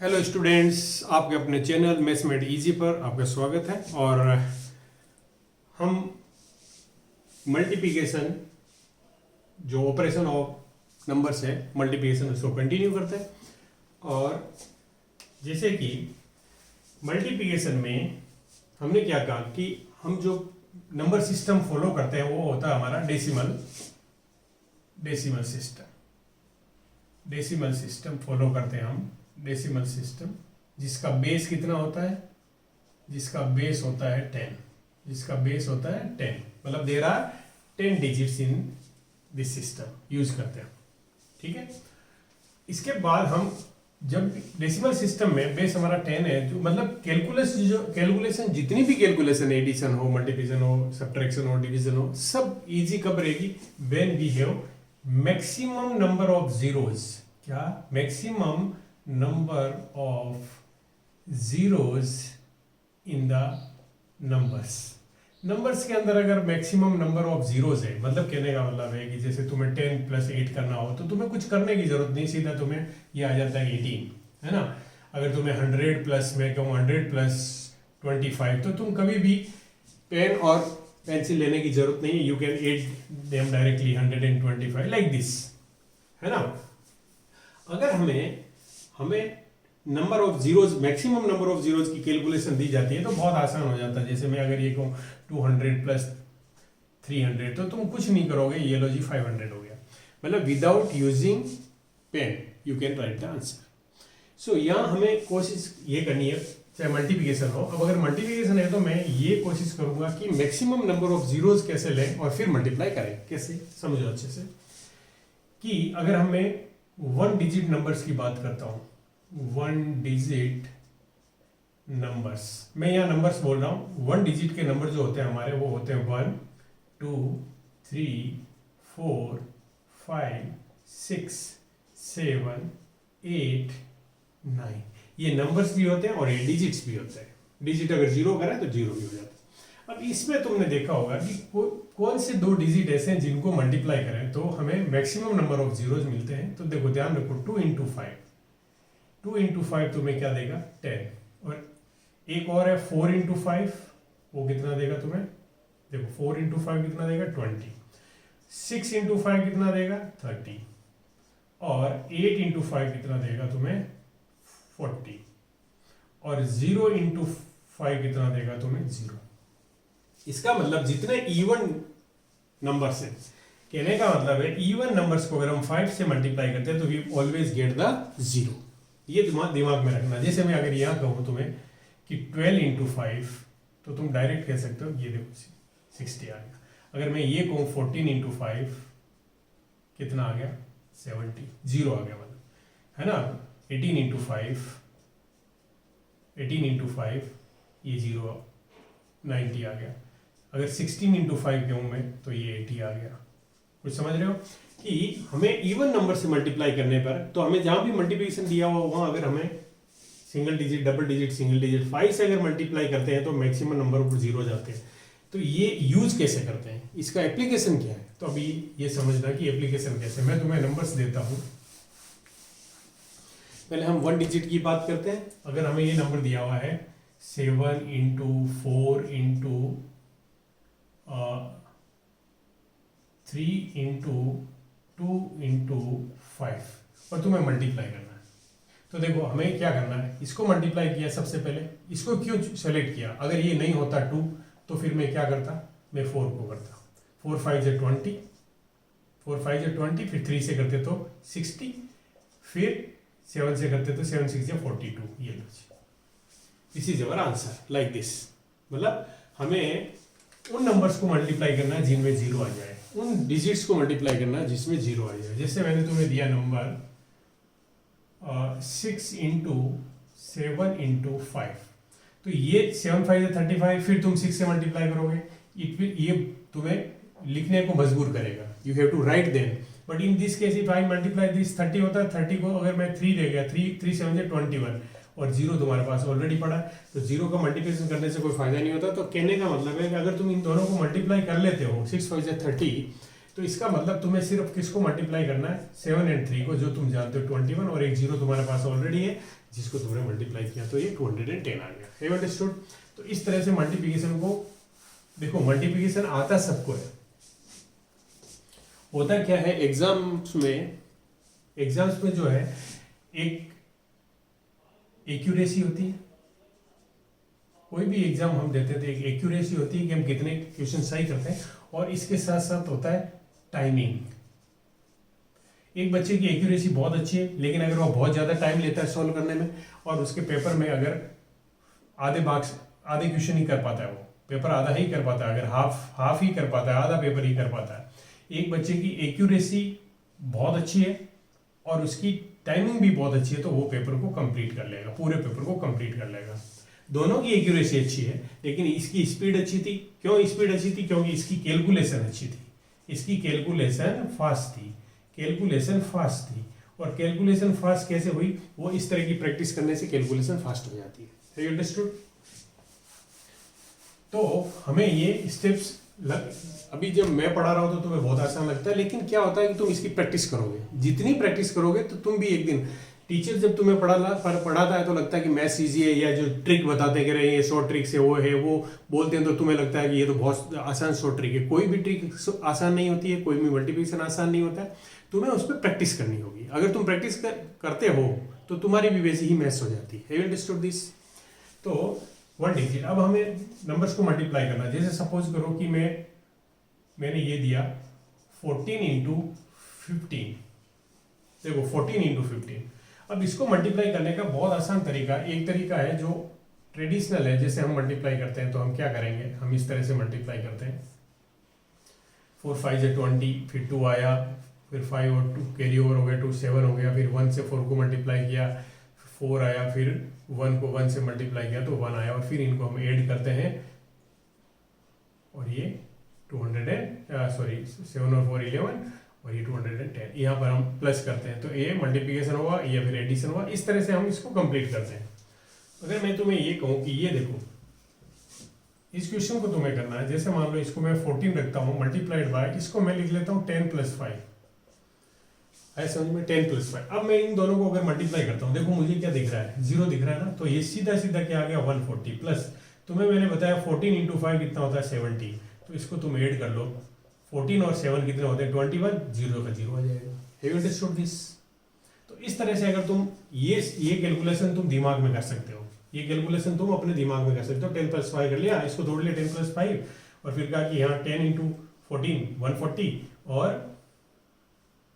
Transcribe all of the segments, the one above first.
Hello students, आपके अपने channel maths made easy पर आपका स्वागत है। और हम मल्टीप्लिकेशन जो ऑपरेशन ऑफ नंबर्स है मल्टीप्लिकेशन उसको कंटिन्यू करते हैं। और जैसे कि मल्टीप्लिकेशन में हमने क्या कहा कि हम जो नंबर सिस्टम फॉलो करते हैं वो होता है हमारा डेसिमल सिस्टम फॉलो करते हैं हम। डेसिमल सिस्टम जिसका बेस कितना होता है, जिसका बेस होता है 10, मतलब there are 10 digits in this system use करते हैं। ठीक है, इसके बाद हम जब डेसिमल सिस्टम में बेस हमारा 10 है, जो मतलब कैलकुलेशन जितनी भी कैलकुलेशन, एडिशन हो, मल्टीप्लिकेशन हो, सब्ट्रैक्शन हो, डिवीजन हो, सब इजी कब रहेगी? When we have maximum number of zeros. क्या? Maximum number of zeros in the numbers के अंदर अगर मैक्सिमम नंबर ऑफ जीरोज है, मतलब कहने का मतलब है कि जैसे तुम्हें 10 + 8 करना हो तो तुम्हें कुछ करने की जरूरत नहीं, सीधा तुम्हें ये आ जाता है 18, है ना। अगर तुम्हें 100 प्लस, मैं कहूँ 100 + 25, तो तुम कभी भी पेन और पेंसिल लेने की जरूरत नहीं है। You can add them directly 125 like this, है ना। अगर हमें number of zeros, maximum number of zeros की कैलकुलेशन दी जाती है तो बहुत आसान हो जाता है। जैसे मैं अगर ये कहूँ 200 + 300, तो तुम कुछ नहीं करोगे, ये लो जी 500 हो गया। मतलब without using pen you can write the answer. So यहाँ हमें कोशिश ये करनी है, चाहे मल्टीप्लिकेशन हो। अब अगर मल्टीप्लिकेशन है तो मैं ये कोशिश करूंगा कि मैक्सिमम नंबर ऑफ जीरोज कैसे लें और फिर मल्टीप्लाई करें। कैसे, समझो अच्छे से। कि अगर हमें 1 डिजिट नंबर्स की बात करता हूँ, 1 डिजिट नंबर्स, मैं यहाँ नंबर्स बोल रहा हूँ। 1 डिजिट के नंबर जो होते हैं हमारे, वो होते हैं 1 2 3 4 5 6 7 8 9। ये नंबर्स भी होते हैं और ये डिजिट्स भी होते हैं। डिजिट अगर 0 करें तो 0 भी हो जाता है। अब इसमें तुमने देखा होगा कि कौन से 2 डिजिट ऐसे हैं जिनको मल्टीप्लाई करें तो हमें मैक्सिमम नंबर ऑफ जीरोज मिलते हैं। तो देखो, ध्यान रखो, 2 × 5, 2 × 5 तुम्हें क्या देगा? 10। और एक और है 4 × 5, वो कितना देगा तुम्हें? देखो 4 × 5 कितना देगा? 20। 6 × 5 कितना देगा? 30। और 8 × 5 कितना देगा तुम्हें? 40। और 0 × 5 कितना देगा तुम्हें? 0। इसका मतलब जितने इवन नंबर्स हैं, कहने का मतलब है इवन नंबर्स को अगर हम 5 से मल्टीप्लाई करते हैं तो वी ऑलवेज गेट द 0। ये दिमाग में रखना। जैसे मैं अगर यहाँ कहूँ तुम्हें कि 12 × 5, तो तुम डायरेक्ट कह सकते हो, ये देखो 60 आ गया। अगर मैं ये कहूँ 14 × 5, कितना आ गया? 70, 0 आ गया, मतलब, है ना। 18 × 5, ये 0, 90 आ गया। अगर 16 × 5 कहूँ मैं तो ये 80 आ गया। कुछ समझ रहे हो कि हमें इवन नंबर से मल्टीप्लाई करने पर, तो हमें जहाँ भी मल्टीप्लिकेशन दिया हुआ वहाँ अगर हमें single digit, double digit, single digit 5 से अगर मल्टीप्लाई करते हैं तो मैक्सिमम नंबर ऊपर 0 जाते हैं। तो ये यूज कैसे करते हैं, इसका एप्लीकेशन क्या है? तो अभी ये समझना कि एप्लीकेशन कैसे। मैं तुम्हें नंबर्स देता हूँ। पहले हम 1 डिजिट की बात करते हैं। अगर हमें ये नंबर दिया हुआ है 7 × 4 × 3 × 2 × 5, और तुम्हें मल्टीप्लाई करना है। तो देखो हमें क्या करना है, इसको मल्टीप्लाई किया सबसे पहले। इसको क्यों सेलेक्ट किया? अगर ये नहीं होता 2 तो फिर मैं क्या करता? मैं 4 को करता। 4 × 5 = 20, 4 × 5 = 20, फिर 3 से करते तो 60, फिर 7 से करते तो 7 × 6 = 42। ये लो जी, this is our answer, like this. मतलब हमें उन नंबर्स को मल्टीप्लाई करना है जिनमें 0 आ जाए, उन डिजिट्स को मल्टीप्लाई करना है जिसमें 0 आ जाए। जैसे मैंने तुम्हें दिया नंबर 6 × 7 × 5, तो ये 7 × 5 = 35, फिर तुम 6 से मल्टीप्लाई करोगे, ये तुम्हें लिखने को मजबूर करेगा। You have to write them. But in this case if I multiply this, 30 होता है, 30 को अगर मैं 3 ले गया, 3 7 = 21, और 0 तुम्हारे पास ऑलरेडी पड़ा है, तो 0 का मल्टीप्लिकेशन करने से कोई फायदा नहीं होता। तो कहने का मतलब है कि अगर तुम इन दोनों को मल्टीप्लाई कर लेते हो, 6 × 5 = 30, तो इसका मतलब तुम्हें सिर्फ किसको मल्टीप्लाई करना है, 7 और 3 को, जो तुम जानते हो 21, और एक जीरो तुम्हारे पास ऑलरेडी है जिसको तुमने मल्टीप्लाई किया, तो ये 210 आ गया। Have understood? तो इस तरह से मल्टीप्लिकेशन को देखो, मल्टीप्लिकेशन आता सबको है। होता क्या है एग्जाम्स में जो है एक एक्यूरेसी होती है, कोई भी एग्जाम हम देते हैं तो एक एक्यूरेसी होती है कि हम कितने क्वेश्चन सही करते हैं, और इसके साथ साथ होता है टाइमिंग। एक बच्चे की एक्यूरेसी बहुत अच्छी है, लेकिन अगर वो बहुत ज़्यादा टाइम लेता है सॉल्व करने में, और उसके पेपर में अगर आधे क्वेश्चन ही कर पाता है, वो पेपर आधा ही कर पाता है, अगर हाफ ही कर पाता है, आधा पेपर ही कर पाता है। एक बच्चे की एक्यूरेसी बहुत अच्छी है और उसकी टाइमिंग भी बहुत अच्छी है, तो वो पेपर को कंप्लीट कर लेगा, पूरे पेपर को कंप्लीट कर लेगा। दोनों की एक्यूरेसी अच्छी है, लेकिन इसकी स्पीड अच्छी थी। क्यों स्पीड अच्छी थी? क्योंकि इसकी कैलकुलेशन अच्छी थी, इसकी कैलकुलेशन फास्ट थी, और कैलकुलेशन फास्ट कैसे हुई? वो इस तरह की प्रैक्टिस करने से कैलकुलेशन फास्ट हो जाती है। You understood? तो हमें ये स्टेप्स अभी जब मैं पढ़ा रहा हूं तो तुम्हें बहुत आसान लगता है, लेकिन क्या होता है कि तुम इसकी प्रैक्टिस करोगे, जितनी प्रैक्टिस करोगे तो तुम भी एक दिन, टीचर जब तुम्हें पढ़ाता है तो लगता है कि मैथ्स ईजी है, या जो ट्रिक बताते कि रहे ये शॉर्ट ट्रिक से वो है, वो बोलते हैं तो तुम्हें लगता है कि ये तो बहुत आसान शॉर्ट ट्रिक है। कोई भी ट्रिक आसान नहीं होती है, कोई भी मल्टीप्लिकेशन आसान नहीं होता है, तुम्हें उस पर प्रैक्टिस करनी होगी। अगर तुम प्रैक्टिस करते हो तो तुम्हारी भी वैसी ही मैथ्स हो जाती है। Have you understood this? तो 1 डिजिट, अब हमें नंबर्स को मल्टीप्लाई करना है। जैसे सपोज करो कि मैंने ये दिया 14 इंटू 15, देखो 14 इंटू 15। अब इसको मल्टीप्लाई करने का बहुत आसान तरीका, एक तरीका है जो ट्रेडिशनल है, जैसे हम मल्टीप्लाई करते हैं तो हम क्या करेंगे, हम इस तरह से मल्टीप्लाई करते हैं, 4 5 से 20, फिर 2 आया, फिर 5 और 2 कैरी ओवर हो गया, 2 7 हो गया, फिर 1 से 4 को मल्टीप्लाई किया, 4 आया, फिर 1 को 1 से मल्टीप्लाई किया तो 1 आया, और फिर इनको हम ऐड करते हैं, और ये 7 और 4 11, और ये 210। यहाँ पर हम प्लस करते हैं तो ये मल्टीप्लिकेशन हुआ या फिर एडिशन हुआ। इस तरह से हम इसको कंप्लीट करते हैं। अगर मैं तुम्हें ये कहूँ कि ये देखो, इस क्वेश्चन को तुम्हें करना है, जैसे मान लो इसको मैं 14 रखता हूँ मल्टीप्लाइड बाय, इसको मैं लिख लेता हूँ 10 + 5, है समझ में, 10 + 5। अब मैं इन दोनों को अगर मल्टीप्लाई करता हूँ, देखो मुझे क्या दिख रहा है, 0 दिख रहा है ना, तो ये सीधा सीधा क्या आ गया 140 प्लस, तुम्हें मैंने बताया 14 इंटू 5 कितना होता है 70, तो इसको तुम ऐड कर लो, 14 और 7 कितने होते हैं 21, 0 का 0 आ जाएगा। Have you understood this? तो इस तरह से अगर तुम ये कैलकुलेशन तुम दिमाग में कर सकते हो, ये कैलकुलेशन तुम अपने दिमाग में कर सकते हो। 10 + 5 कर लिया, इसको तोड़ लिया 10 + 5, और फिर कहा कि यहाँ 10 इंटू 14 140,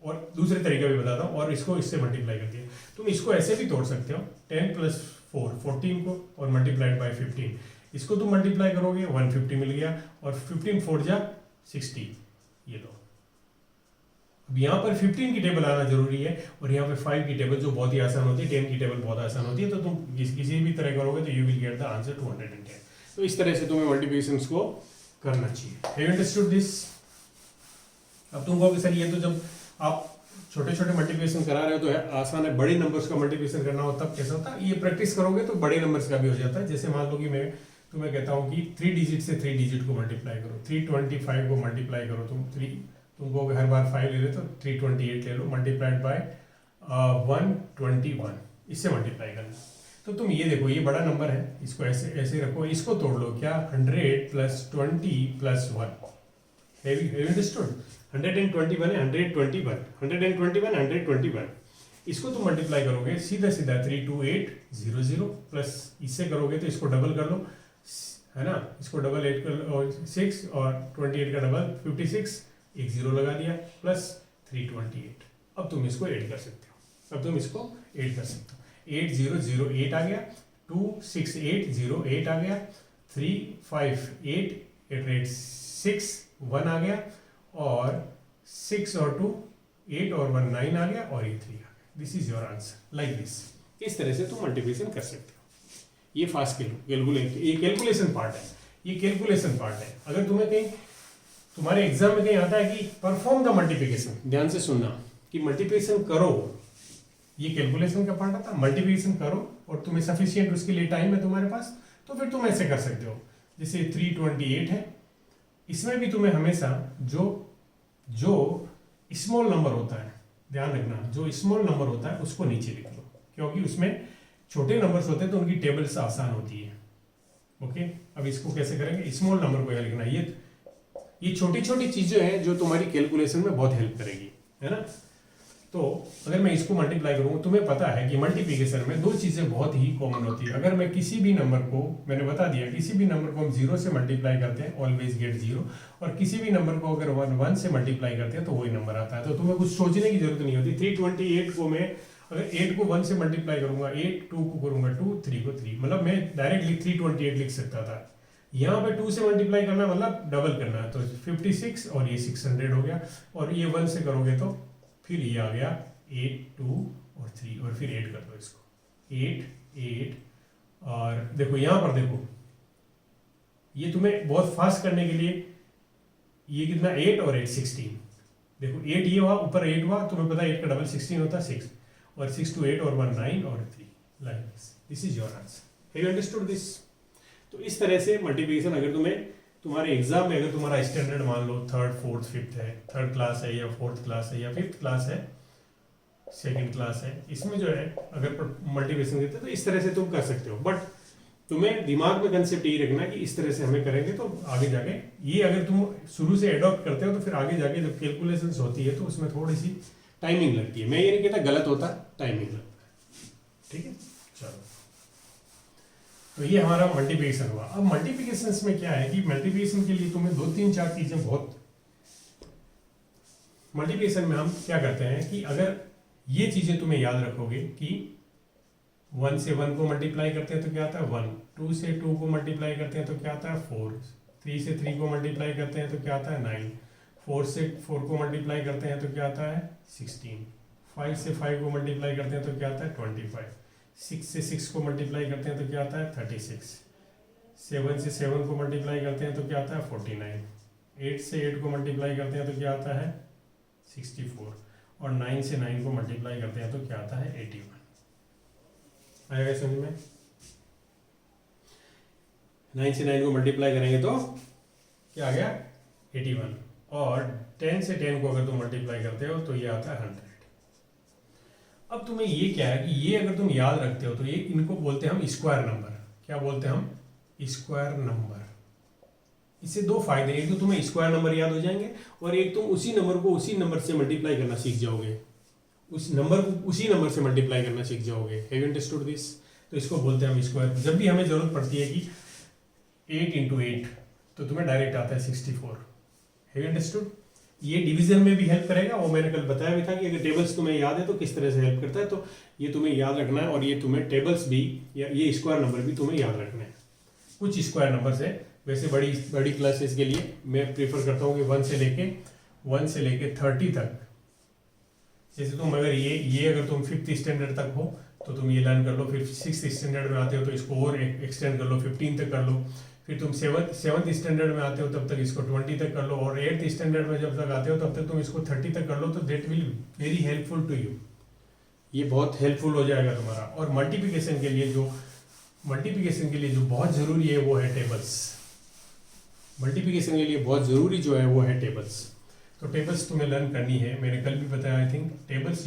और दूसरे तरीका भी बताता हूँ, और इसको इससे मल्टीप्लाई कर दिया। तुम इसको ऐसे भी तोड़ सकते हो, 10 + 4 14 को, और मल्टीप्लाइड बाय 15, इसको तुम मल्टीप्लाई करोगे 150 मिल गया, और 15 4 जा 60, ये लो। अब यहाँ पर 15 की टेबल आना जरूरी है, और यहाँ पे 5 की टेबल जो बहुत ही आसान होती है, 10 की टेबल बहुत आसान होती है, तो तुम किसी भी तरह करोगे तो you will get the answer 210। तो इस तरह से तुम्हें मल्टीप्लिकेशंस को करना चाहिए। Have you understood this? अब तुम कहोगे सर ये तो जब आप छोटे छोटे मल्टीप्लिकेशन करा रहे हो तो है आसान है, बड़े नंबर्स का मल्टीप्लिकेशन करना हो तब कैसा होता है? ये प्रैक्टिस करोगे तो बड़े नंबर्स का भी हो जाता है। जैसे मान लो कि मैं तुम्हें कहता हूँ कि 3 डिजिट से 3 डिजिट को मल्टीप्लाई करो, 325 को मल्टीप्लाई करो, तुमको हर बार 5 ले लो तो 328 ले लो, मल्टीप्लाइड बाय 121, इससे मल्टीप्लाई करना। तो तुम ये देखो, ये बड़ा नंबर है, इसको ऐसे ऐसे रखो, इसको तोड़ लो, क्या 100 + 20 + 1। Have you understood? 121 है, 121 इसको तुम मल्टीप्लाई करोगे सीधा सीधा 32800 प्लस इससे करोगे तो इसको डबल कर लो, है ना, इसको डबल 8 कर लो, 6 और 28 का डबल 56, एक 0 लगा दिया, प्लस 328। अब तुम इसको ऐड कर सकते हो, 8008 आ गया, 26808 आ गया, 358 1 आ गया, और 6 और 2 8 और 1 9 आ गया, और ये 3 आ गया। This is your answer, like this. इस तरह से तुम मल्टीप्लिकेशन कर सकते हो। ये फास्ट कैलकुलेशन पार्ट है, ये कैलकुलेशन पार्ट है। अगर तुम्हें कहीं तुम्हारे एग्जाम में कहीं आता है कि परफॉर्म द मल्टीप्लिकेशन, ध्यान से सुनना कि मल्टीप्लिकेशन करो, ये कैलकुलेशन का पार्ट आता है, मल्टीप्लिकेशन करो और तुम्हें सफिशिएंट उसके लिए टाइम है तुम्हारे पास, तो फिर तुम ऐसे कर सकते हो। जैसे 328 है, इसमें भी तुम्हें हमेशा जो जो स्मॉल नंबर होता है, ध्यान रखना, जो स्मॉल नंबर होता है उसको नीचे लिख लो, क्योंकि उसमें छोटे नंबर्स होते हैं तो उनकी टेबल्स आसान होती है। ओके, अब इसको कैसे करेंगे, स्मॉल नंबर को यहाँ लिखना। ये छोटी छोटी चीजें हैं जो तुम्हारी कैलकुलेशन में बहुत हेल्प करेगी, है ना। तो अगर मैं इसको मल्टीप्लाई करूँ, तुम्हें पता है कि मल्टीप्लिकेशन में दो चीजें बहुत ही कॉमन होती है। अगर मैं किसी भी नंबर को, मैंने बता दिया, किसी भी नंबर को हम 0 से मल्टीप्लाई करते हैं, ऑलवेज गेट 0, और किसी भी नंबर को अगर 1 से मल्टीप्लाई करते हैं तो वही नंबर आता है। तो तुम्हें कुछ सोचने की जरूरत नहीं होती। 328 को मैं अगर 8 को 1 से मल्टीप्लाई करूंगा 8, 2 को करूंगा 2, 3 को 3, मतलब मैं डायरेक्टली 328 लिख सकता था। यहाँ पे 2 से मल्टीप्लाई करना मतलब डबल करना है, तो 56 और ये 600 हो गया, और ये 1 से करोगे तो फिर ये आ गया 8, 2 और 3, और फिर 8 कर दो इसको, 8, 8, और देखो यहाँ पर देखो, ये तुम्हें बहुत फास्ट करने के लिए ये कितना, 8 और 8 16, देखो 8 ये हुआ, ऊपर 8 हुआ, तुम्हें पता है 8 का डबल 16 होता है 6, और 6 to 8 और 1 9 और 3, like this is your answer. Have you understood this? तो इस तरह से मल्टीप्लिकेशन, अगर तुम्हें तुम्हारे एग्जाम में अगर तुम्हारा स्टैंडर्ड मान लो 3rd 4th 5th है, 3rd क्लास है या 4th क्लास है या 5th क्लास है, 2nd क्लास है, इसमें जो है अगर मल्टीप्लिकेशन देते हैं तो इस तरह से तुम कर सकते हो। बट तुम्हें दिमाग में कंसेप्ट यही रखना कि इस तरह से हमें करेंगे तो आगे जाके, ये अगर तुम शुरू से अडॉप्ट करते हो तो फिर आगे जाके जब कैलकुलेशंस होती है तो उसमें थोड़ी सी टाइमिंग लगती है। मैं ये नहीं कहता गलत होता, टाइमिंग लगता है। ठीक है, चलो, तो ये हमारा मल्टीप्लिकेशन हुआ। अब मल्टीप्लिकेशन में क्या है कि मल्टीप्लिकेशन के लिए तुम्हें 2-3-4 चीजें बहुत, मल्टीप्लिकेशन में हम क्या करते हैं कि अगर ये चीजें तुम्हें याद रखोगे कि 1 से 1 को मल्टीप्लाई करते हैं तो क्या आता है 1, 2 से 2 को मल्टीप्लाई करते हैं तो क्या आता है 4, 3 से 3 को मल्टीप्लाई करते हैं तो क्या आता है 9, 4 से 4 को मल्टीप्लाई करते हैं तो क्या आता है 16, 5 से 5 को मल्टीप्लाई करते हैं तो क्या आता है 25, 6 से 6 को मल्टीप्लाई करते हैं तो क्या आता है 36, 7 से 7 को मल्टीप्लाई करते हैं तो क्या आता है 49, 8 से 8 को मल्टीप्लाई करते हैं तो क्या आता है 64, और 9 से 9 को मल्टीप्लाई करते हैं तो क्या आता है 81। आएगा समझ में? 9 से 9 को मल्टीप्लाई करेंगे तो क्या आ गया 81, और 10 से 10 को अगर तुम मल्टीप्लाई करते हो तो ये आता है 100। अब तुम्हें ये क्या है कि ये अगर तुम याद रखते हो तो ये, इनको बोलते हैं हम स्क्वायर नंबर। क्या बोलते हैं हम? Square number. इससे दो फायदे, एक तो तुम्हें स्क्वायर नंबर याद हो जाएंगे, और एक तुम उसी नंबर को उसी नंबर से मल्टीप्लाई करना सीख जाओगे, उस नंबर को उसी नंबर से मल्टीप्लाई करना सीख जाओगे। Have you understood this? तो इसको बोलते हैं हम स्क्वायर। जब भी हमें जरूरत पड़ती है कि 8 into 8 तो तुम्हें डायरेक्ट आता है 64। Have you understood? ये डिवीजन में भी हेल्प करेगा, वो मैंने कल बताया भी था कि अगर टेबल्स तुम्हें याद है तो किस तरह से हेल्प करता है, तो ये तुम्हें याद रखना है, और ये तुम्हें टेबल्स भी या ये स्क्वायर नंबर भी तुम्हें याद रखना है। कुछ स्क्वायर नंबर है, वैसे बड़ी क्लासेस के लिए मैं प्रीफर करता हूँ कि 1 से लेके 30 तक। जैसे तुम अगर ये अगर तुम 5th स्टैंडर्ड तक हो तो तुम ये लर्न कर लो, फिर 6th स्टैंडर्ड में आते हो तो इसको और एक्सटेंड कर लो, 15 तक कर लो, फिर तुम 7th स्टैंडर्ड में आते हो तब तक इसको 20 तक कर लो, और 8th स्टैंडर्ड में जब तक आते हो तब तक तुम इसको 30 तक कर लो। तो that will very helpful to you, ये बहुत हेल्पफुल हो जाएगा तुम्हारा। और मल्टीप्लिकेशन के लिए जो बहुत ज़रूरी है वो है टेबल्स। मल्टीप्लिकेशन के लिए बहुत ज़रूरी जो है वो है टेबल्स। तो टेबल्स तुम्हें लर्न करनी है, मैंने कल भी बताया आई थिंक। टेबल्स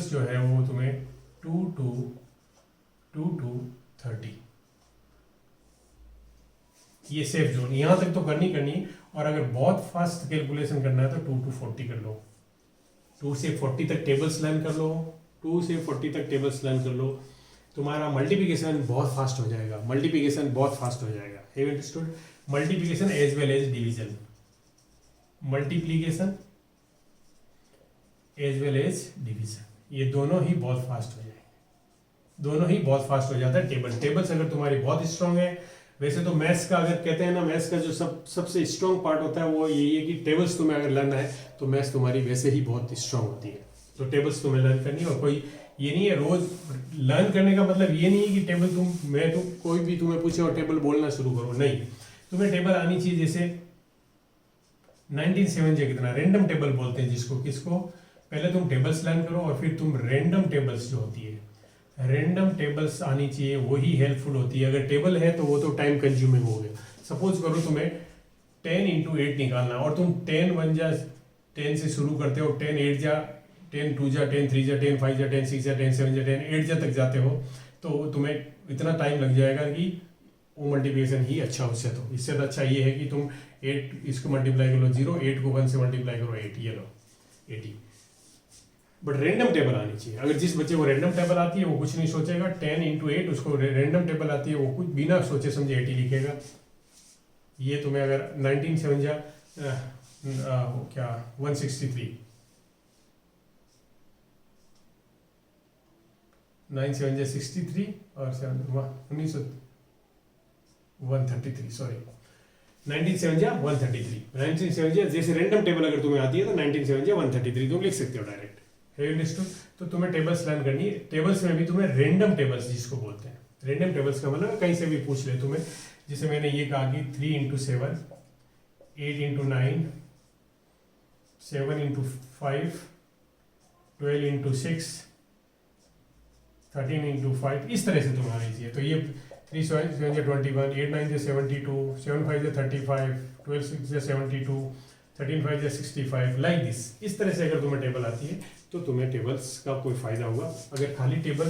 जो है वो तुम्हें 2 to 30, ये सेफ जोन, यहाँ तक तो करनी है। और अगर बहुत फास्ट कैलकुलेशन करना है तो 2 to 40 कर लो, 2 से 40 तक टेबल्स लर्न कर लो, 2 से 40 तक टेबल्स लर्न कर लो, तुम्हारा मल्टीप्लिकेशन बहुत फास्ट हो जाएगा। Have you understood? Multiplication as well as division, multiplication as well as division, ये दोनों ही बहुत फास्ट हो जाता है। टेबल्स अगर तुम्हारी बहुत स्ट्रांग है, वैसे तो मैथ्स का अगर कहते हैं ना, मैथ्स का जो सबसे स्ट्रांग पार्ट होता है वो यही है कि टेबल्स तुम्हें अगर लर्न है तो मैथ्स तुम्हारी वैसे ही बहुत स्ट्रांग होती है। तो टेबल्स तुम्हें लर्न करनी है, और कोई ये नहीं है रोज लर्न करने का मतलब ये नहीं है कि टेबल कोई भी तुम्हें पूछे और टेबल बोलना शुरू करो, नहीं। तुम्हें टेबल आनी चाहिए। जैसे 19/7 कितना रैंडम टेबल बोलते हैं किसको पहले तुम टेबल्स लर्न करो और फिर तुम रैंडम टेबल्स जो होती है, रैंडम टेबल्स आनी चाहिए, वही हेल्पफुल होती है। अगर टेबल है तो वो तो टाइम कंज्यूमिंग हो गया। सपोज करो तुम्हें 10 इंटू 8 निकालना, और तुम 10 1 जा 10 से शुरू करते हो, 10 8 जा 10 2 जा 10 3 जा 10 5 जा 10 6 जा 10 7 जा 10 8 जा तक जाते हो, तो तुम्हें इतना टाइम लग जाएगा कि वो मल्टीप्लिकेशन ही अच्छा उससे, तो इससे तो अच्छा ये है कि तुम 8 इसको मल्टीप्लाई करो 0, 8 को 1 से मल्टीप्लाई करो 8, ये लो 80। बट रैंडम टेबल आनी चाहिए। अगर जिस बच्चे को रैंडम टेबल आती है वो कुछ नहीं सोचेगा, 10 इंटू 8 उसको रैंडम टेबल आती है, वो कुछ बिना सोचे समझे 80 लिखेगा। ये तुम्हें अगर 19 7 जा क्या 163, 9 7 जा 63 और 133, सॉरी 19 7 जा 133, 19 7 जा जैसे रैंडम टेबल अगर तुम्हें आती है तो 19 7 जा 133 तुम लिख सकते हो डायरेक्ट। तो तुम्हें टेबल्स लर्न करनी है। टेबल्स में भी तुम्हें रैंडम टेबल्स जिसको बोलते हैं, रैंडम टेबल्स का मतलब कहीं से भी पूछ ले तुम्हें, जैसे मैंने ये कहा कि 3 into 7, 8 into 9, 7 into 5, 12 into 6, 13 into 5, इस तरह से तुम्हारी चाहिए। तो ये 3 7 जा 21, 8 9 जा 72, 7 5 जा 35, 12 6 जा 72, 13 5 जा 65, लाइक दिस। इस तरह से अगर तुम्हें टेबल आती है तो तुम्हें टेबल्स का कोई फायदा होगा। अगर खाली टेबल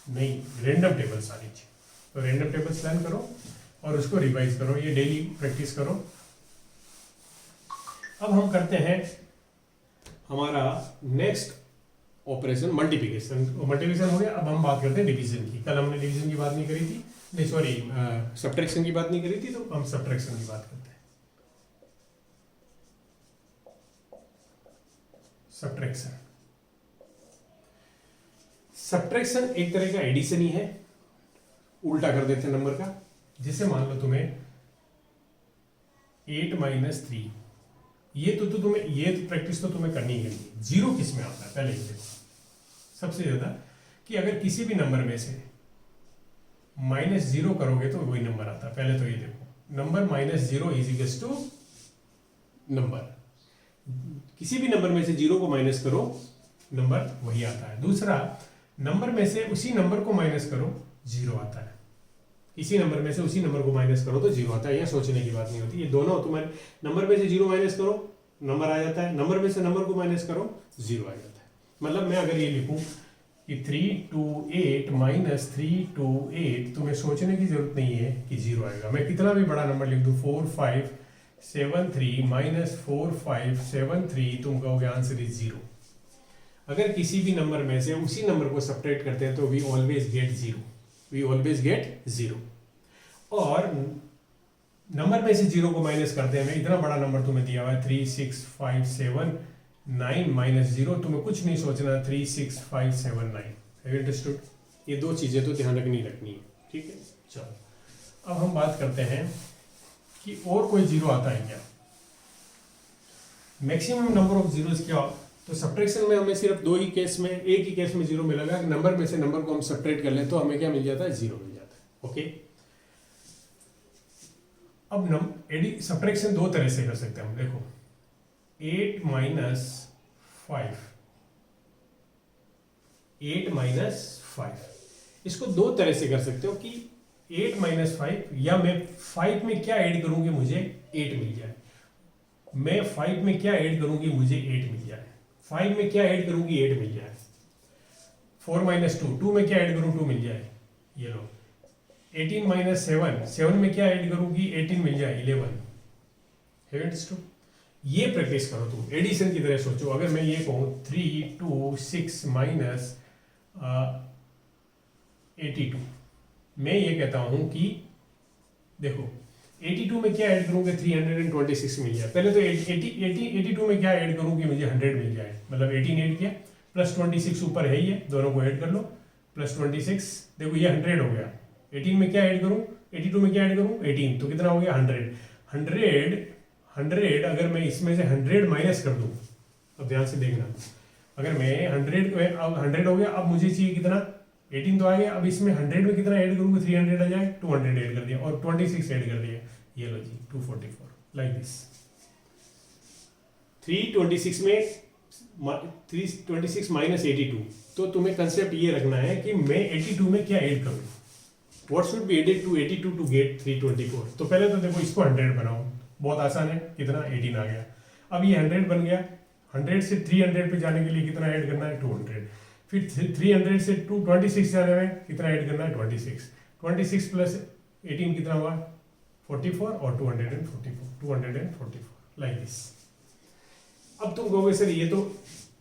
नहीं, रैंडम टेबल्स आनी चाहिए, तो रैंडम टेबल्स लर्न करो और उसको रिवाइज करो, ये डेली प्रैक्टिस करो। अब हम करते हैं हमारा नेक्स्ट ऑपरेशन मल्टीप्लिकेशन। मल्टीप्लिकेशन हो गया, अब हम बात करते हैं डिवीजन की। कल हमने डिवीजन की बात नहीं करी थी, नहीं सॉरी सब्ट्रैक्शन की बात नहीं करी थी, तो हम सब्ट्रैक्शन की बात करते हैं। सब्ट्रैक्शन एक तरह का एडिशन ही है, उल्टा कर देते हैं नंबर का। जैसे मान लो तुम्हें 8 माइनस 3, ये तो तुम्हें ये प्रैक्टिस तो तुम्हें करनी है। जीरो किस में आता है पहले ये देखो सबसे ज्यादा, कि अगर किसी भी नंबर में से -0 करोगे तो वही नंबर आता है। पहले तो ये देखो, number -0 is equals to number, किसी भी नंबर में से 0 को माइनस करो नंबर वही आता है। दूसरा, नंबर में से उसी नंबर को माइनस करो 0 आता है, इसी नंबर में से उसी नंबर को माइनस करो तो 0 आता है। यह सोचने की बात नहीं होती, ये दोनों तुम्हारे नंबर में से 0 माइनस करो नंबर आ जाता है, नंबर में से नंबर को माइनस करो 0 आ जाता है। मतलब मैं अगर ये लिखूं कि 3 2 8 माइनस 3 2 8, तुम्हें सोचने की जरूरत नहीं है कि 0 आएगा। मैं कितना भी बड़ा नंबर लिख दूं 4 5 7 3 माइनस 4 5 7 3, तुम कहोगे आंसर इज 0। अगर किसी भी नंबर में से उसी नंबर को सब्ट्रैक्ट करते हैं तो we always get 0, we always get 0। और नंबर में से 0 को माइनस करते हैं, मैं इतना बड़ा नंबर तुम्हें दिया हुआ है 3 6 5 7 9 माइनस 0, तुम्हें कुछ नहीं सोचना, 3 6 5 7 9। Have you understood? ये दो चीजें तो ध्यान रखनी है, ठीक है। चलो अब हम बात करते हैं कि और कोई 0 आता है क्या, मैक्सिमम नंबर ऑफ जीरोस क्या। तो सब्ट्रैक्शन में हमें सिर्फ दो ही केस में, एक ही केस में 0 मिलेगा, नंबर में से नंबर को हम सब्ट्रैक्ट कर लें तो हमें क्या मिल जाता है, 0 मिल जाता है। ओके, अब सब्ट्रैक्शन दो तरह से कर सकते हैं हम। देखो 8 माइनस 5, 8 माइनस 5, इसको दो तरह से कर सकते हो कि 8 माइनस 5, या मैं 5 में क्या ऐड करूंगी मुझे 8 मिल जाए, मैं 5 में क्या ऐड करूंगी मुझे 8 मिल जाए, 5 में क्या ऐड करूंगी 8 मिल जाए, 4 माइनस 2, 2 में क्या ऐड करूं 2 मिल जाए, ये लो। 18 माइनस 7, 7 में क्या ऐड करूंगी 18 मिल जाए, 11। Have you understood? ये प्रैक्टिस करो तुम, एडिशन की तरह सोचो। अगर मैं ये कहूं 3 2 6 माइनस 82, मैं ये कहता हूं कि देखो 82 में क्या ऐड करूंगा 326 मिल जाए। पहले तो 82 में क्या ऐड करूं कि मुझे 100 मिल जाए, मतलब 18 ऐड किया प्लस 26 ऊपर है ही है, दोनों को ऐड कर लो, प्लस 26, देखो ये 100 हो गया। 18 में क्या ऐड करूं, 82 में क्या ऐड करूं 18, तो कितना हो गया 100। 100 अगर मैं इसमें से 100 माइनस कर दूं, अब ध्यान से देखना, अगर मैं 100 अब 100 हो गया, अब मुझे चाहिए कितना 18 तो आ गया, अब इसमें 100 में कितना ऐड करूंगा 300 आ जाए, 200 ऐड कर दिया और 26 ऐड कर दिया, ये लो जी 244, लाइक दिस। 326 में 326 माइनस 82, तो तुम्हें कंसेप्ट ये रखना है कि मैं 82 में क्या ऐड करूं, what should be added to 82 to get 324। तो पहले तो देखो इसको 100 बनाओ, बहुत आसान है, कितना 18 आ गया। अब ये 100 बन गया, 100 से 300 पे जाने के लिए कितना ऐड करना है 200, फिर 300 से 226 जाने में कितना ऐड करना है 26, 26 प्लस 18 कितना हुआ 44 और 244 लाइक दिस। अब तुम कहोगे सर ये तो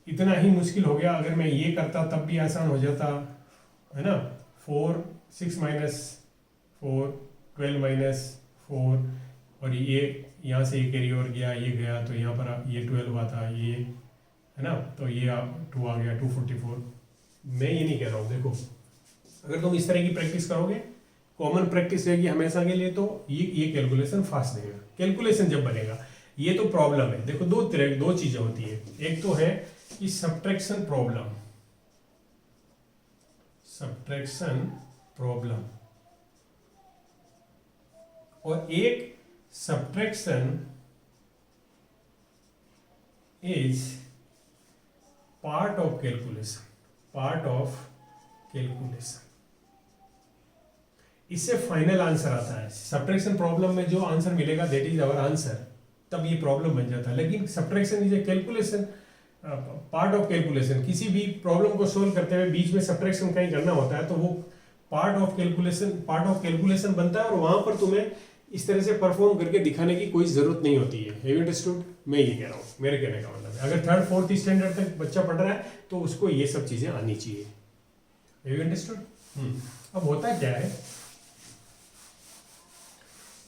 इतना ही मुश्किल हो गया, अगर मैं ये करता तब भी आसान हो जाता है ना। 4 6 माइनस 4 12 माइनस 4 और ये यहाँ से ये कैरी ओवर गया, ये गया तो यहाँ पर ये 12 हुआ था, ये है ना, तो ये 2 आ गया 244। मैं ये नहीं कह रहा हूँ, देखो अगर तुम इस तरह की प्रैक्टिस करोगे, कॉमन प्रैक्टिस रहेगी हमेशा के लिए, तो ये कैलकुलेशन फास्ट देगा। कैलकुलेशन जब बनेगा, ये तो प्रॉब्लम है, देखो दो चीजें होती है, एक तो है कि सब्ट्रैक्शन प्रॉब्लम और एक subtraction is part of calculation. इससे फाइनल आंसर आता है। सब्ट्रैक्शन प्रॉब्लम में जो आंसर मिलेगा दैट इज आवर आंसर, तब ये प्रॉब्लम बन जाता है। लेकिन subtraction is a calculation, part of calculation. किसी भी प्रॉब्लम को सोल्व करते हुए बीच में सब्ट्रैक्शन कहीं करना होता है तो वो पार्ट ऑफ कैलकुलेशन बनता है, और वहां पर तुम्हें इस तरह से परफॉर्म करके दिखाने की कोई जरूरत नहीं होती है। Have you understood? मैं ये कह रहा हूँ, मेरे कहने का मतलब है अगर 3rd 4th स्टैंडर्ड तक बच्चा पढ़ रहा है तो उसको ये सब चीजें आनी चाहिए। Have you understood? अब होता क्या है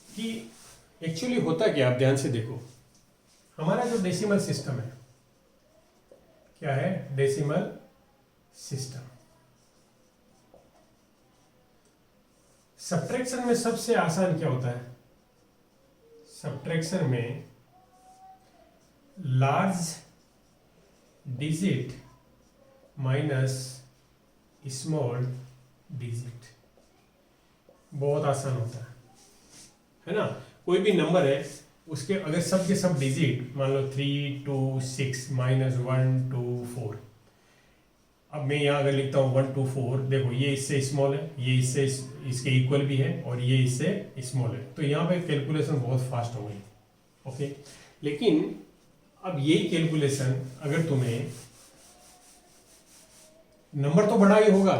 कि एक्चुअली होता क्या, आप ध्यान से देखो, हमारा जो डेसिमल सिस्टम है, क्या है डेसिमल सिस्टम, सब्ट्रैक्शन में सबसे आसान क्या होता है? सब्ट्रैक्शन में large digit minus small digit, बहुत आसान होता है ना। कोई भी नंबर है उसके अगर सब के सब डिजिट मान लो 3 2 6 माइनस 1 2 4, अब मैं यहाँ अगर लिखता हूँ 1 2 4, देखो ये इससे स्मॉल है, ये इससे इसके इक्वल भी है और ये इससे स्मॉल है, तो यहाँ पे कैलकुलेशन बहुत फास्ट हो गई। ओके, लेकिन अब यही कैलकुलेशन अगर तुम्हें, नंबर तो बड़ा ही होगा,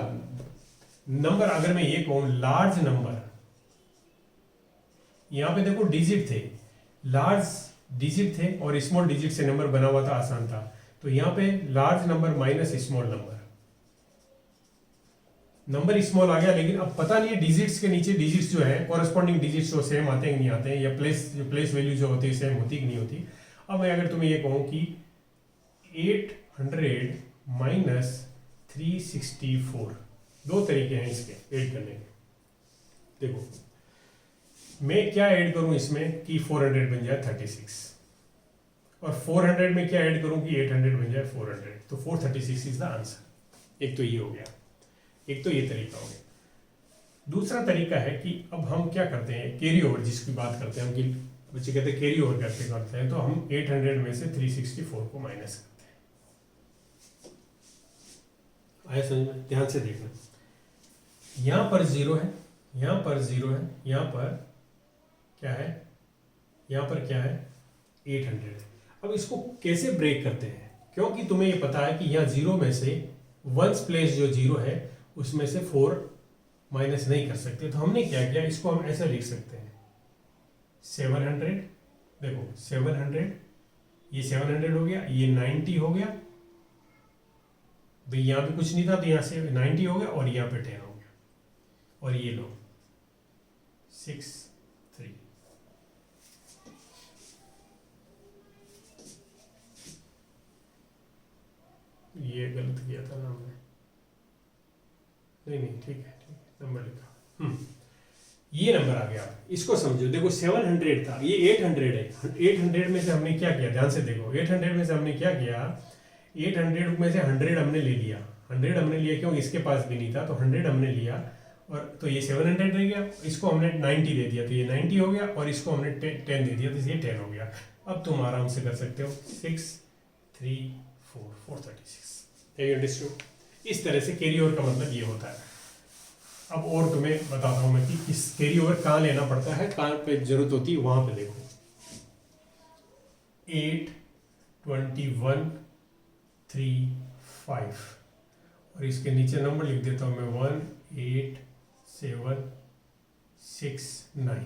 नंबर अगर मैं ये कहूँ लार्ज नंबर, यहाँ पे देखो डिजिट थे, लार्ज डिजिट थे और स्मॉल डिजिट से नंबर बना हुआ था, आसान था, तो यहाँ पे large number minus small number small आ गया। लेकिन अब पता नहीं है डिजिट्स के नीचे डिजिट्स जो है कॉरेस्पॉन्डिंग डिजिट्स जो सेम आते हैं कि नहीं आते हैं, या प्लेस वैल्यू जो होती है सेम होती कि नहीं होती। अब मैं अगर तुम्हें ये कहूँ कि 800 माइनस 364, दो तरीके हैं इसके ऐड करने के। देखो मैं क्या ऐड करूं इसमें कि 400 बन जाए 36, और 400 में क्या ऐड करूं कि 800 बन जाए 400, तो 436 इज द आंसर। एक तो ये हो गया, एक तो ये तरीका हो गया। दूसरा तरीका है कि अब हम क्या करते हैं, कैरी ओवर जिसकी बात करते हैं हम, कि बच्चे कहते हैं कैरी ओवर कैसे करते हैं, तो हम 800 में से 364 को माइनस करते हैं। आया समझ में? ध्यान से देखना, यहां पर 0 है, यहां पर 0 है, यहां पर क्या है, यहां पर क्या है 800 है। अब इसको कैसे ब्रेक करते हैं, क्योंकि तुम्हें ये पता है कि यहाँ 0 में से वंस प्लेस जो 0 है उसमें से 4 माइनस नहीं कर सकते, तो हमने क्या किया, इसको हम ऐसा लिख सकते हैं 700, देखो 700, ये 700 हो गया, ये 90 हो गया भाई, यहाँ पे कुछ नहीं था तो यहाँ से 90 हो गया, और यहाँ पे 10 हो गया, और ये लो 6 3, ये गलत किया था ना हमने, नहीं ठीक है नंबर लिखा, ये नंबर आ गया। इसको समझो, देखो 700 था, ये 800 है, 800 में से हमने क्या किया, ध्यान से देखो, 800 में से हमने क्या किया, 800 में से 100 हमने ले लिया, 100 हमने लिया क्योंकि इसके पास भी नहीं था, तो 100 हमने लिया, और तो ये 700 रह गया, इसको हमने 90 दे दिया तो ये 90 हो गया, और इसको हमने 10 दे दिया तो ये 10 हो गया। अब तुम आराम से कर सकते हो 6 3 4 436। इस तरह से कैरी ओवर का मतलब ये होता है। अब और तुम्हें बताता हूं मैं कि इस कैरी ओवर कहाँ लेना पड़ता है, कहाँ पे जरूरत होती है, वहां पे देखो। 8, 21, 3, 5 और इसके नीचे नंबर लिख देता हूँ मैं 1, 8, 7, 6, 9।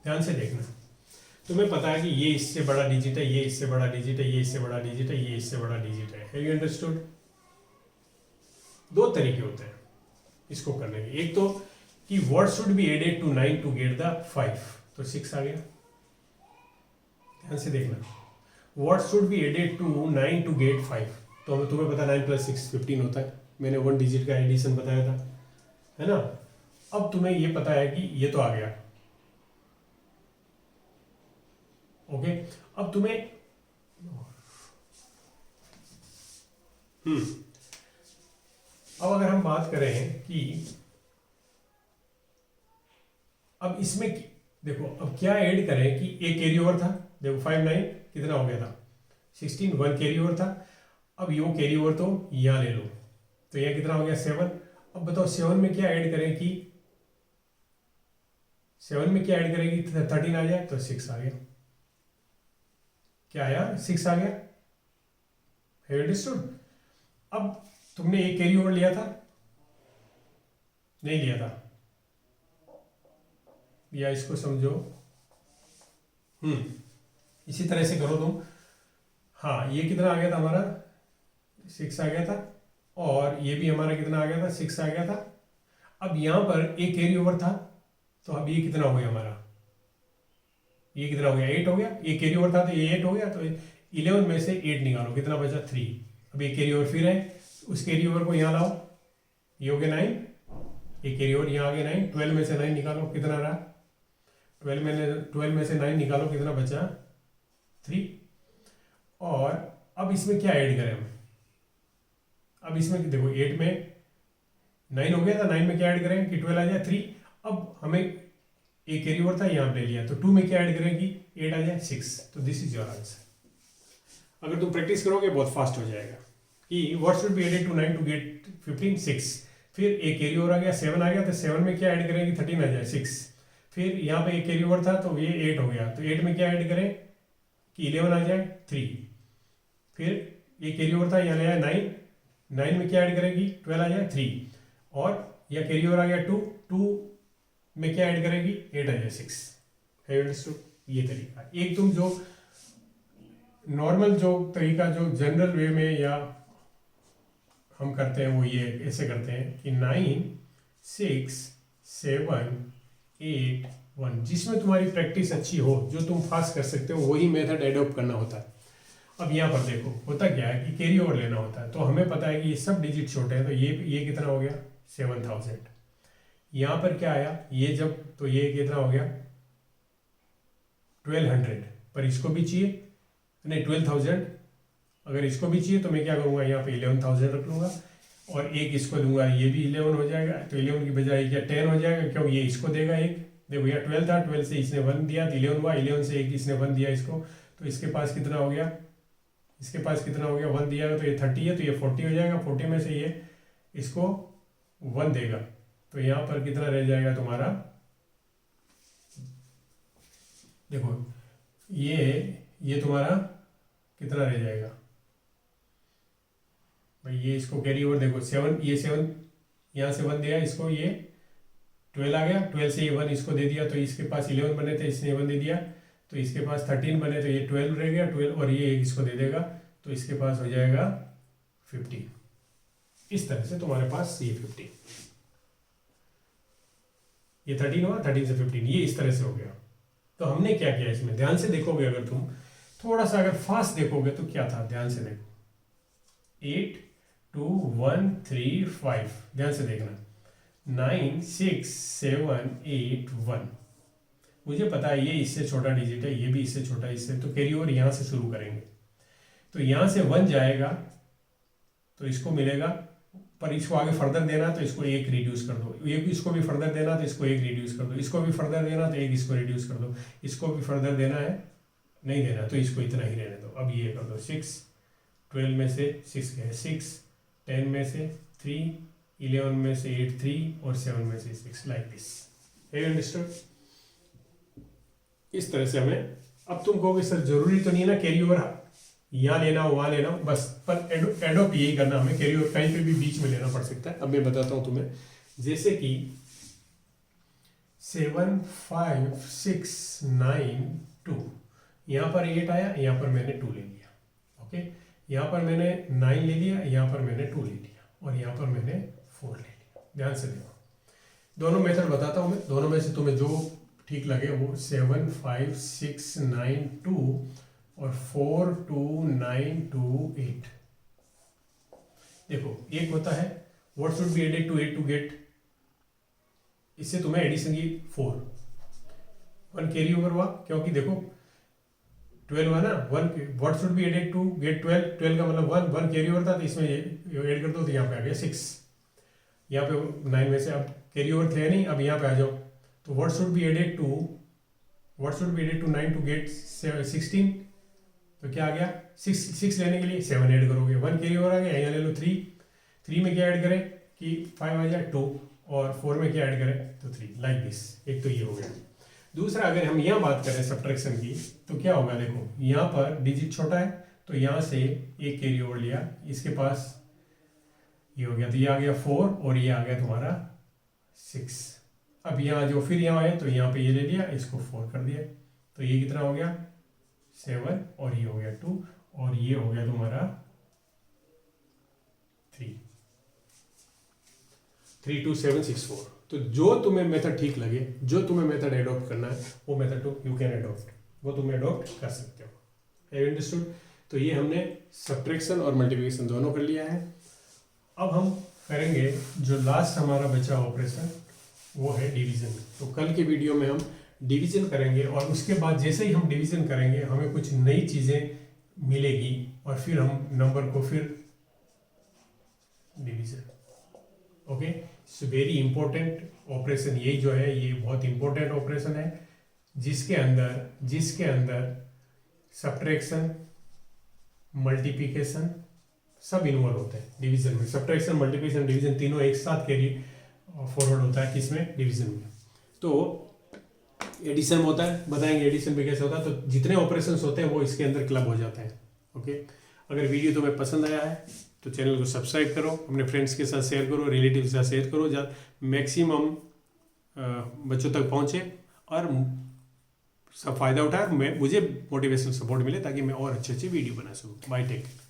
ध्यान से देखना, तुम्हें पता है कि ये इससे बड़ा डिजिट है, ये इससे बड़ा डिजिट है, ये इससे बड़ा डिजिट है, ये इससे बड़ा डिजिट है। Have you understood? दो तरीके होते हैं इसको करने के। एक तो कि what should be added to 9 to get the 5, तो 6 आ गया। ध्यान से देखना, what should be added to 9 to get 5, तो तुम्हें पता 9 + 6 15 होता है। मैंने 1 डिजिट का एडिशन बताया था, है ना। अब तुम्हें ये पता है कि ये तो आ गया, ओके। अब तुम्हें अब अगर हम बात करें कि अब इसमें देखो, अब क्या ऐड करें कि एक कैरी ओवर था। देखो 5 9 कितना हो गया था 16, 1 कैरी ओवर था। अब यो कैरी ओवर तो यहाँ ले लो, तो यह कितना हो गया 7। अब बताओ 7 में क्या ऐड करें कि 7 में क्या ऐड करेंगे 13 आ जाए, तो 6 आ गया। क्या आया? 6 आ गया। Have you understood? अब तुमने एक कैरी ओवर लिया था, नहीं लिया था, या इसको समझो इसी तरह से करो तुम। हाँ, ये कितना आ गया था हमारा 6 आ गया था, और ये भी हमारा कितना आ गया था 6 आ गया था। अब यहां पर एक कैरी ओवर था, तो अब ये कितना हो गया हमारा, ये कितना हो गया 8 हो गया। एक कैरी ओवर था तो ये 8 हो गया, तो 11 में से 8 निकालो, कितना बचा 3। अब एक कैरी ओवर फिर है, उस कैरी ओवर को यहाँ लाओ, ये हो गया 9, एक कैरी ओवर यहाँ आ गया 9। 12 में से 9 निकालो, कितना रहा 12 में से 9 निकालो, कितना बचा 3। और अब इसमें क्या ऐड करें हम, अब इसमें देखो 8 में 9 हो गया था, 9 में क्या ऐड करें कि 12 आ जाए 3। अब हमें एक कैरी ओवर था यहाँ ले लिया, तो 2 में क्या ऐड करें कि 8 आ जाए 6। तो दिस इज योर आंसर। अगर तुम प्रैक्टिस करोगे बहुत फास्ट हो जाएगा कि what should be added to 9 to get 15 6। फिर एक कैरी ओवर आ गया 7 आ गया, तो 7 में क्या ऐड करें कि 13 आ जाए 6। फिर यहाँ पे एक कैरी ओवर था तो ये 8 हो गया, तो 8 में क्या ऐड करें कि 11 आ जाए 3। फिर ये कैरी ओवर था यहाँ ले आया 9, 9 में क्या ऐड करेगी 12 आ जाए 3। और यह कैरी ओवर आ गया 2, 2 में क्या ऐड करेगी 8 आ जाए 6। है यू अंडरस्टूड? ये तरीका। एक तुम जो नॉर्मल जो तरीका जो जनरल वे में या हम करते हैं वो ये ऐसे करते हैं कि 9 6 7 8 1, जिसमें तुम्हारी प्रैक्टिस अच्छी हो, जो तुम फास्ट कर सकते हो, वही मेथड एडॉप्ट करना होता है। अब यहाँ पर देखो होता क्या है कि कैरी ओवर लेना होता है, तो हमें पता है कि ये सब डिजिट छोटे हैं, तो ये कितना हो गया 7000। यहाँ पर क्या आया ये जब, तो ये कितना हो गया 1200, पर इसको भी चाहिए नहीं 12000। अगर इसको भी चाहिए तो मैं क्या करूँगा यहाँ पे 11000 रख लूँगा, और एक इसको दूंगा, ये भी 11 हो जाएगा। तो 11 की बजाय क्या 10 हो जाएगा, क्यों ये इसको देगा एक। देखो यहाँ 12 था, 12 से इसने 1 दिया तो 11 हुआ, 11 से एक इसने 1 दिया इसको, तो इसके पास कितना हो गया, इसके पास कितना हो गया 1 दिया, तो ये 30 है, तो ये 40 हो जाएगा। 40 में से ये इसको 1 देगा, तो यहाँ पर कितना रह जाएगा तुम्हारा, देखो ये तुम्हारा कितना रह जाएगा भाई, ये इसको कैरी ओवर देखो 7, ये 7 यहाँ से 1 दिया इसको, ये 12 आ गया, 12 से ये 1 इसको दे दिया, तो इसके पास 11 बने थे, इसने 1 दे दिया, तो इसके पास 13 बने, तो ये 12 रह गया 12, और ये एक इसको दे देगा, तो इसके पास हो जाएगा 50। इस तरह से तुम्हारे पास ये 50, ये 13 हुआ, 13 से 15, ये इस तरह से हो गया। तो हमने क्या किया इसमें, ध्यान से देखोगे, अगर तुम थोड़ा सा अगर फास्ट देखोगे तो क्या था, ध्यान से देखो 8 2 1 3 5, ध्यान से देखना 9 6 7 8 1। मुझे पता है ये इससे छोटा डिजिट है, ये भी इससे छोटा है इससे, तो कैरी ओवर यहाँ से शुरू करेंगे, तो यहाँ से 1 जाएगा तो इसको मिलेगा, पर इसको आगे फर्दर देना तो इसको 1 रिड्यूस कर दो, ये इसको भी फर्दर देना तो इसको 1 रिड्यूस कर दो, इसको भी फर्दर देना तो 1 इसको रिड्यूस कर दो, इसको भी फर्दर देना है नहीं देना तो इसको इतना ही रहने दो। अब ये कर दो 6, 12 में से 6 है 6, 10 में से 3, 11 में से 8 3, और 7 में से 6, like this. Have you understood? इस तरह से हमें अब तुम कहोगे सर जरूरी तो नहीं है ना कैरी ओवर यहाँ लेना हो वहाँ लेना हो, बस पर एडोप्ट यही करना हमें, कैरी ओवर कहीं पे भी बीच में लेना पड़ सकता है। अब मैं बताता हूँ तुम्हें, जैसे कि 7 5 6 9 2, यहाँ पर 8 आया, यहाँ पर मैंने 2 ले लिया, ओके, यहाँ पर मैंने 9 ले लिया, यहाँ पर मैंने 2 ले लिया, और यहाँ पर मैंने 4 ले लिया। ध्यान से देखो, दोनों मेथड बताता हूँ मैं, दोनों में से तुम्हें जो ठीक लगे वो 7 5 6 9 2 और 4 2 9 2 8। देखो एक होता है what should be added to 8 to get, इससे तुम्हें एडिशन की 4 1 कैरी ओवर हुआ, क्योंकि देखो 12 हुआ ना, 1 what should be added to get 12, 12 का मतलब 1 कैरी ओवर था, तो इसमें ऐड कर दो तो यहाँ पे आ गया 6, यहाँ पे 9 में से अब कैरी ओवर थे नहीं, अब यहाँ पे आ जाओ, तो what should be added to 9 to get 16, तो क्या आ गया 6 लेने के लिए 7 ऐड करोगे, 1 कैरी ओवर आ गया, यहाँ ले लो 3 में क्या ऐड करें कि 5 आ जाए 2, और 4 में क्या ऐड करें तो 3, लाइक दिस। एक तो ये हो गया। दूसरा अगर हम यहाँ बात करें सब्ट्रैक्शन की, तो क्या होगा, देखो यहाँ पर डिजिट छोटा है तो यहाँ से एक कैरी ओवर लिया, इसके पास ये हो गया, तो ये आ गया 4 और ये आ गया तुम्हारा 6। अब यहाँ जो फिर यहाँ है तो यहाँ पे ये ले लिया, इसको 4 कर दिया, तो ये कितना हो गया 7, और ये हो गया 2, और ये हो गया तुम्हारा 3 3 2 7 6 4। तो जो तुम्हें मेथड ठीक लगे, जो तुम्हें मेथड एडॉप्ट करना है, वो मेथड तो यू कैन एडॉप्ट, वो तुम एडॉप्ट कर सकते हो। Have you understood? तो ये हमने सब्ट्रैक्शन और मल्टीप्लिकेशन दोनों कर लिया है। अब हम करेंगे जो लास्ट हमारा बचा ऑपरेशन, वो है डिवीजन। तो कल के वीडियो में हम डिवीजन करेंगे, और उसके बाद जैसे ही हम डिवीजन करेंगे हमें कुछ नई चीज़ें मिलेगी, और फिर हम नंबर को फिर division. Okay, it's very important operation, यही जो है ये बहुत इंपॉर्टेंट ऑपरेशन है, जिसके अंदर सब्ट्रैक्शन मल्टीप्लिकेशन सब इन्वॉल्व होते हैं डिवीजन में। सब्ट्रैक्शन मल्टीप्लिकेशन डिवीजन तीनों एक साथ कैरी फॉरवर्ड होता है किसमें, डिवीजन में। तो एडिशन में होता है, बताएंगे एडिशन में कैसे होता है। तो जितने ऑपरेशंस होते हैं वो इसके अंदर क्लब हो जाते हैं। ओके, अगर वीडियो तुम्हें पसंद आया है तो चैनल को सब्सक्राइब करो, अपने फ्रेंड्स के साथ शेयर करो, रिलेटिव के साथ शेयर करो, जहाँ मैक्सिमम बच्चों तक पहुँचे और सब फायदा उठाए, मुझे मोटिवेशनल सपोर्ट मिले, ताकि मैं और अच्छे वीडियो बना सकूँ। Bye, take care.